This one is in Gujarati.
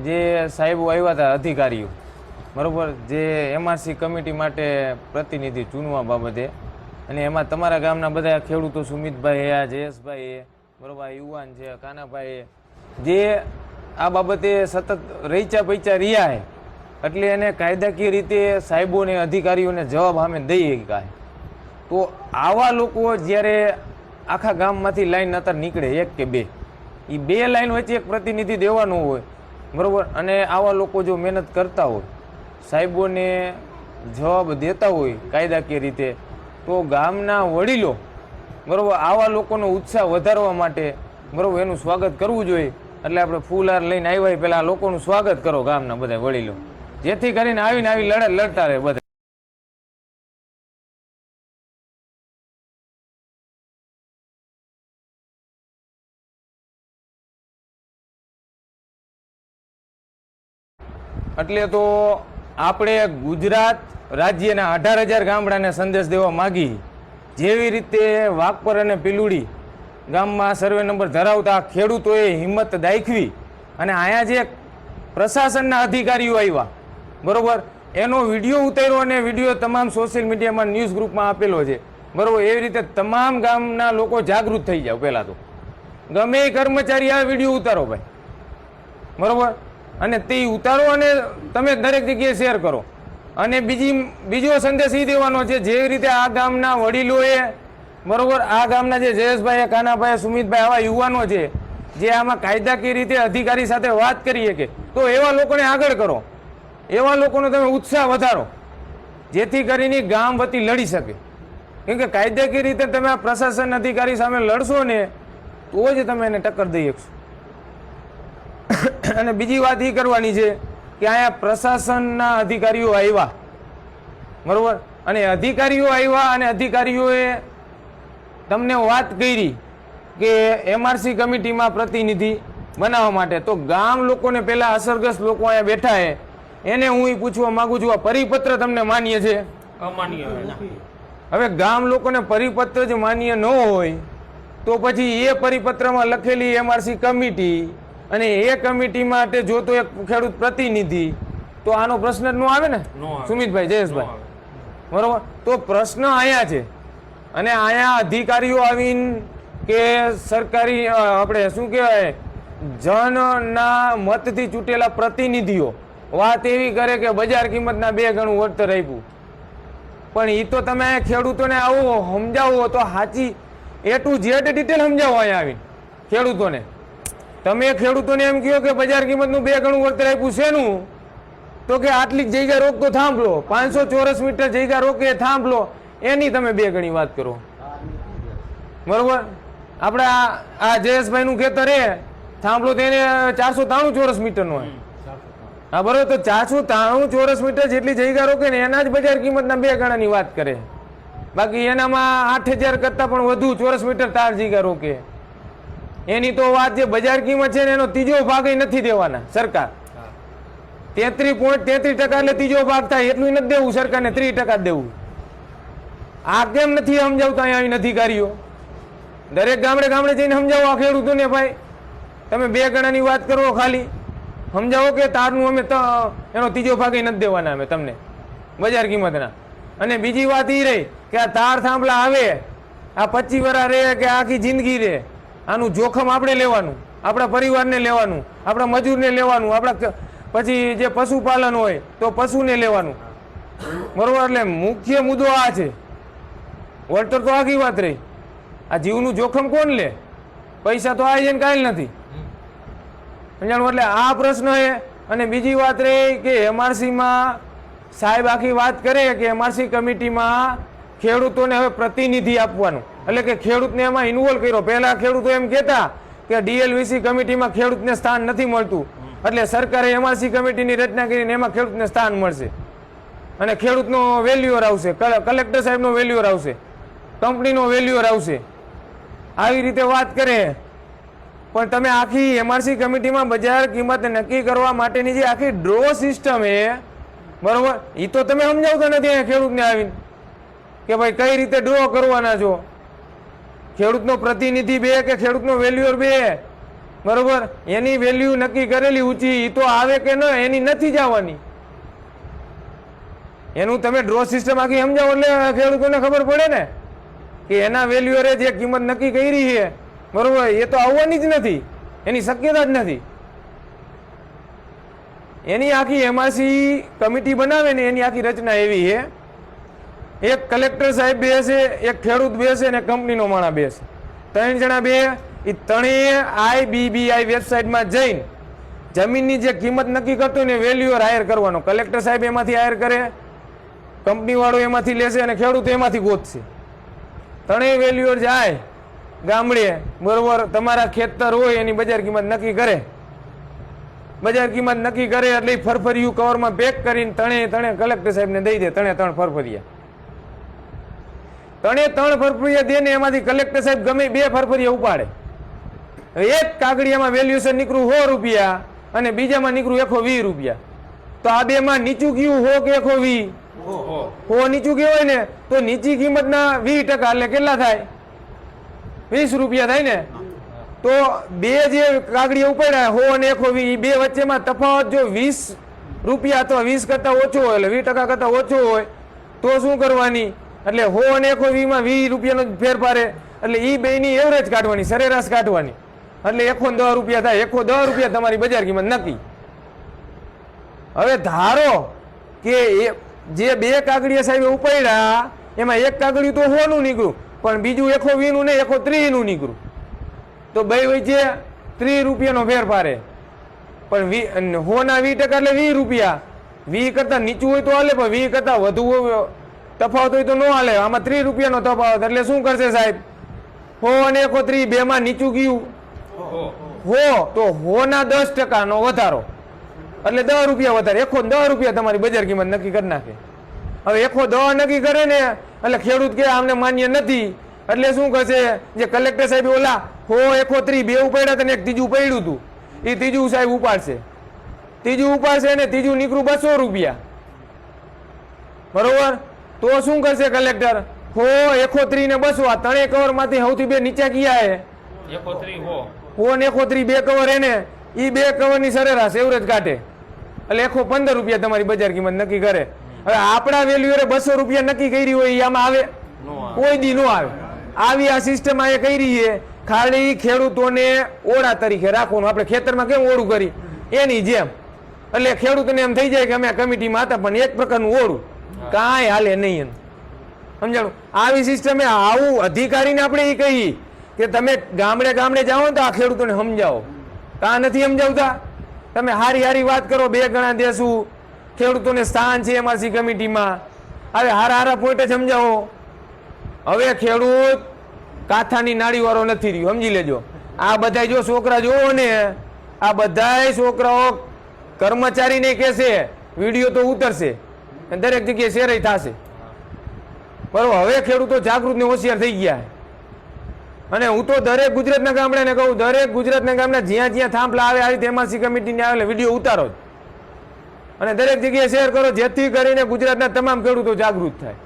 જે સાહેબો આવ્યા હતા અધિકારીઓ, બરાબર, જે એમઆરસી કમિટી માટે પ્રતિનિધિ ચૂનવા બાબતે, અને એમાં તમારા ગામના બધા ખેડૂતો, સુમિતભાઈ, જયેશભાઈ, બરાબર, યુવાન છે, કાનાભાઈ, જે આ બાબતે સતત રહીચા પૈચા રહ્યા છે, એટલે એને કાયદાકીય રીતે સાહેબોને, અધિકારીઓને જવાબ સામે દઈ શકાય. તો આવા લોકો જ્યારે આખા ગામમાંથી લાઈન અત્યારે નીકળે, એક કે બે, એ બે લાઈન વચ્ચે એક પ્રતિનિધિ દેવાનો હોય, બરાબર, અને આવા લોકો જો મહેનત કરતા હોય, સાહેબોને જવાબ દેતા હોય કાયદાકીય રીતે, તો ગામના વડીલો, બરાબર, આવા લોકોનો ઉત્સાહ વધારવા માટે, બરાબર, એનું સ્વાગત કરવું જોઈએ. એટલે આપણે ફૂલહાર લઈને આવ્યા પહેલાં લોકોનું સ્વાગત કરો ગામના બધા વડીલો, જેથી કરીને આવીને આવી લડત લડતા રહે બધા. એટલે તો આપણે ગુજરાત રાજ્યના 18,000 ગામડાને સંદેશ દેવા માગી, જેવી રીતે વાઘપર અને પીલુડી ગામમાં સર્વે નંબર ધરાવતા ખેડૂતોએ હિંમત દાખવી અને અહીંયા જે પ્રશાસનના અધિકારીઓ આવ્યા, બરાબર, એનો વિડીયો ઉતાર્યો અને વિડીયો તમામ સોશિયલ મીડિયામાં, ન્યૂઝ ગ્રુપમાં આપેલો છે, બરાબર. એવી રીતે તમામ ગામના લોકો જાગૃત થઈ જાવ. પહેલાં તો ગમે એ કર્મચારી આ વિડીયો ઉતારો ભાઈ, બરાબર, અને તે ઉતારો અને તમે દરેક જગ્યાએ શેર કરો. અને બીજો સંદેશ એ દેવાનો છે, જેવી રીતે આ ગામના વડીલોએ, બરાબર, આ ગામના જે જયેશભાઈ, કાનાભાઈ, સુમિતભાઈ, આવા યુવાનો છે જે આમાં કાયદાકીય રીતે અધિકારી સાથે વાત કરી શકે, તો એવા લોકોને આગળ કરો, એવા લોકોનો તમે ઉત્સાહ વધારો, જેથી કરીને ગામ વતી લડી શકે. કેમ કે કાયદાકીય રીતે તમે આ પ્રશાસન અધિકારી સામે લડશો ને તો જ તમે એને ટક્કર દઈ શકશો. અને બીજી વાત એ કરવાની છે કે અહીંયા પ્રશાસનના અધિકારીઓ આવ્યા, બરાબર, અને અધિકારીઓ આવ્યા અને અધિકારીઓએ તમને વાત કરી કે એમઆરસી કમિટીમાં પ્રતિનિધિ બનાવવા માટે, તો ગામ લોકોને પહેલાં અસરગ્રસ્ત લોકો અહીંયા બેઠા છે એને હું એ પૂછવા માગું છું, આ પરિપત્ર તમને માન્ય છે? અમાન્ય. હવે ગામ લોકોને પરિપત્ર જ માન્ય ન હોય તો પછી એ પરિપત્રમાં લખેલી એમઆરસી કમિટી અને એ કમિટી માટે જોતો એક ખેડૂત પ્રતિનિધિ, તો આનો પ્રશ્ન જ ન આવે ને સુમિતભાઈ, જયેશભાઈ, બરોબર. તો પ્રશ્ન અહીંયા છે, અને અહીંયા અધિકારીઓ આવીને કે સરકારી આપણે શું કહેવાય જનના મતથી ચૂંટેલા પ્રતિનિધિઓ વાત એવી કરે કે બજાર કિંમતના 2 ગણું વળતર આપ્યું, પણ એ તો તમે ખેડૂતોને આવો સમજાવો તો સાચી A to Z ડિટેલ સમજાવો અહીંયા આવીને ખેડૂતોને. તમે ખેડૂતોને એમ કહો કે બજાર કિંમતનું 2 ગણું વળતર આપ્યું શેનું, તો કે આટલી જગ્યા રોક તો થાંભલો, 500 ચોરસ મીટર જગ્યા રોકે થાંભલો, એની તમે 2 ગણી વાત કરો, બરોબર. આપણે આ જયેશભાઈ નું ખેતર એ થાંભલો તેને 493 ચોરસ મીટર નો હોય, હા બરોબર. તો 493 ચોરસ મીટર જેટલી જગ્યા રોકે ને એના જ બજાર કિંમતના 2 ગણાની વાત કરે, બાકી એનામાં 8,000 કરતા પણ વધુ ચોરસ મીટર તાર જગ્યા રોકે, એની તો વાત જે બજાર કિંમત છે ને એનો ત્રીજો ભાગ નથી દેવાના સરકાર. 33.33% એટલે ત્રીજો ભાગ થાય એટલું નથી દેવું સરકારને, 30% દેવું. આ કેમ નથી સમજાવતા અહીંયા અધિકારીઓ? દરેક ગામડે ગામડે જઈને સમજાવો આ ખેડૂતોને, ભાઈ તમે 2 ગણાની વાત કરો, ખાલી સમજાવો કે તારનું અમે એનો ત્રીજો ભાગ નથી દેવાના અમે તમને બજાર કિંમતના. અને બીજી વાત એ રહી કે આ તાર થાંભલા આવે, આ 25 વર્ષ રહે કે આખી જિંદગી રહે, આનું જોખમ આપણે લેવાનું, આપણા પરિવારને લેવાનું, આપણા મજૂરને લેવાનું, આપણા પછી જે પશુપાલન હોય તો પશુને લેવાનું, બરોબર. એટલે મુખ્ય મુદ્દો આ છે. વળતર તો આખી વાત રહી, આ જીવનું જોખમ કોણ લે? પૈસા તો આ જઈને કાંઈ નથી સમજાણું. એટલે આ પ્રશ્ન છે. અને બીજી વાત રહી કે એમઆરસીમાં સાહેબ આખી વાત કરે કે એમઆરસી કમિટીમાં ખેડૂતોને હવે પ્રતિનિધિ આપવાનું, એટલે કે ખેડૂતને એમાં ઇન્વોલ્વ કર્યો. પહેલા ખેડૂતો એમ કહેતા કે ડીએલવીસી કમિટીમાં ખેડૂતને સ્થાન નથી મળતું, એટલે સરકારે એમઆરસી કમિટીની રચના કરીને એમાં ખેડૂતને સ્થાન મળશે અને ખેડૂતનો વેલ્યુઅર આવશે, કલેક્ટર સાહેબનો વેલ્યુઅર આવશે, કંપનીનો વેલ્યુઅર આવશે, આવી રીતે વાત કરે. પણ તમે આખી એમઆરસી કમિટીમાં બજાર કિંમત નક્કી કરવા માટેની જે આખી ડ્રો સિસ્ટમ છે, બરોબર, એ તો તમે સમજાવતા નથી ખેડૂતને આવીને કે ભાઈ કઈ રીતે ડ્રો કરવાના છો. ખેડૂતનો પ્રતિનિધિ 2 કે ખેડૂતનો વેલ્યુઅર 2 બરોબર, એની વેલ્યુ નક્કી કરેલી ઊંચી, એ તો આવે કે ન, એની નથી જવાની. એનું તમે ડ્રો સિસ્ટમ આખી સમજાવો એટલે ખેડૂતોને ખબર પડે ને કે એના વેલ્યુ જે કિંમત નક્કી કરી છે, બરોબર, એ તો આવવાની જ નથી, એની શક્યતા જ નથી. એની આખી એમઆરસી કમિટી બનાવે ને એની આખી રચના એવી છે, એક કલેક્ટર સાહેબ બેસે, એક ખેડૂત બેસે ને કંપનીનો માણસ બેસે, 3 જણા બે, એ ત્રણેય IBBI વેબસાઇટમાં જઈને જમીનની જે કિંમત નક્કી કરતો ને વેલ્યુઅર હાયર કરવાનો. કલેક્ટર સાહેબ એમાંથી હાયર કરે, કંપની વાળો એમાંથી લેશે અને ખેડૂત એમાંથી ગોતશે. ત્રણેય વેલ્યુઅર જાય ગામડે, બરોબર, તમારા ખેતર હોય એની બજાર કિંમત નક્કી કરે. બજાર કિંમત નક્કી કરે એટલે ફરફરિયું કવરમાં પેક કરીને ત્રણે કલેક્ટર સાહેબને દઈ દે. 3 ફરફરિયા, 3 ફરફરિયા દે ને એમાંથી કલેક્ટર સાહેબ ગમે 2 ફરફરિયા ઉપાડે. એક કાગળિયામાં વેલ્યુએશન નીકળું 100 રૂપિયા અને બીજામાં નીકળું 120 રૂપિયા. તો આ બે માં નીચું ગયું 100 કે 120? 100 નીચું ગયું હોય ને તો નીચી કિંમતના 20% એટલે કેટલા થાય? 20 રૂપિયા થાય ને. તો બે જે કાગળિયા ઉપાડ્યા 100 અને 120, બે વચ્ચેમાં તફાવત જો 20 રૂપિયા અથવા 20 કરતા ઓછો હોય એટલે 20% કરતા ઓછો હોય તો શું કરવાની? એટલે 100 અને 120 માં 20 રૂપિયાનો ફેરફાર, એટલે એ બેની એવરેજ કાઢવાની, સરેરાશ કાઢવાની. એટલે 110 રૂપિયા થાય. 110 રૂપિયા તમારી બજાર કિંમત નક્કી. હવે ધારો કે જે બે કાગળિયા સાહેબે ઉપાડ્યા એમાં એક કાગળિયું તો 100 નું નીકળ્યું પણ બીજું 120 નું ને 130 નું નીકળ્યું, તો બે વચ્ચે 30 રૂપિયાનો ફેરફાર. પણ 100 ના 20% એટલે 20 રૂપિયા. 20 કરતા નીચું હોય તો હાલે, પણ 20 કરતા વધુ તફાવત હોય તો ન હાલે. આમાં 30 રૂપિયાનો તફાવત, એટલે શું કરશે સાહેબ? 100 અને 130 બે માં નીચું ગયું 100, તો 100 ના 10% નો વધારો એટલે 10 રૂપિયા વધારે. 110 રૂપિયા તમારી બજાર કિંમત નક્કી કરી નાખે. હવે 110 નક્કી કરે ને એટલે ખેડૂત કે આમને માન્ય નથી, એટલે શું કરશે? જે કલેક્ટર સાહેબ ઓલા 100 130 બે ઉપાડ્યા હતા ને એક ત્રીજું પડ્યું હતું, એ ત્રીજું સાહેબ ઉપાડશે. ત્રીજું ઉપાડશે ને ત્રીજું નીકળું 200 રૂપિયા, બરોબર. તો શું કરશે કલેક્ટર? 100 130 ને 200 આ ત્રણેય કવર માંથી સૌથી બે નીચા કયા હે? 100 ને 130 બે કવર એને, એ બે કવર ની સરેરાશ એવરેજ કાઢે એટલે 115 રૂપિયા તમારી બજાર કિંમત નક્કી કરે. હવે આપણા વેલ્યુ 200 રૂપિયા નક્કી કરી હોય એ આમાં આવે? કોઈ દી નો આવે. આવી આ સિસ્ટમ આ કરી છે ખાલી ખેડૂતોને ઓળા તરીકે રાખવાનું. આપણે ખેતરમાં કેમ ઓળું કરી એની જેમ, એટલે ખેડૂતને એમ થઈ જાય કે અમે કમિટીમાં હતા, પણ એક પ્રકારનું ઓળું કાંઈ હાલે નહીં. સમજાણું? આવી સિસ્ટમે આવું અધિકારીને આપણે એ કહી કે તમે ગામડે ગામડે જાઓ ને તો આ ખેડૂતોને સમજાવો. કાં નથી સમજાવતા? તમે હારી વાત કરો, 2 ગણા દેશું, ખેડૂતોને સ્થાન છે એમઆરસી કમિટીમાં. હવે હારા પોઈન્ટ સમજાવો. હવે ખેડૂત કાથાની નાળી વાળો નથી રહ્યો, સમજી લેજો. આ બધા જો છોકરા જોવો ને, આ બધા છોકરાઓ કર્મચારીને કહેશે, વિડીયો તો ઉતરશે, દરેક જગ્યાએ શેર થશે, બરોબર. હવે ખેડૂતો જાગૃત ને હોશિયાર થઈ ગયા. અને હું તો દરેક ગુજરાતના ગામડાને કહું, દરેક ગુજરાતના ગામડા જ્યાં જ્યાં થાંભલા આવે આવી એમઆરસી કમિટીને આવે વિડીયો ઉતારો અને દરેક જગ્યાએ શેર કરો, જેથી કરીને ગુજરાતના તમામ ખેડૂતો જાગૃત થાય.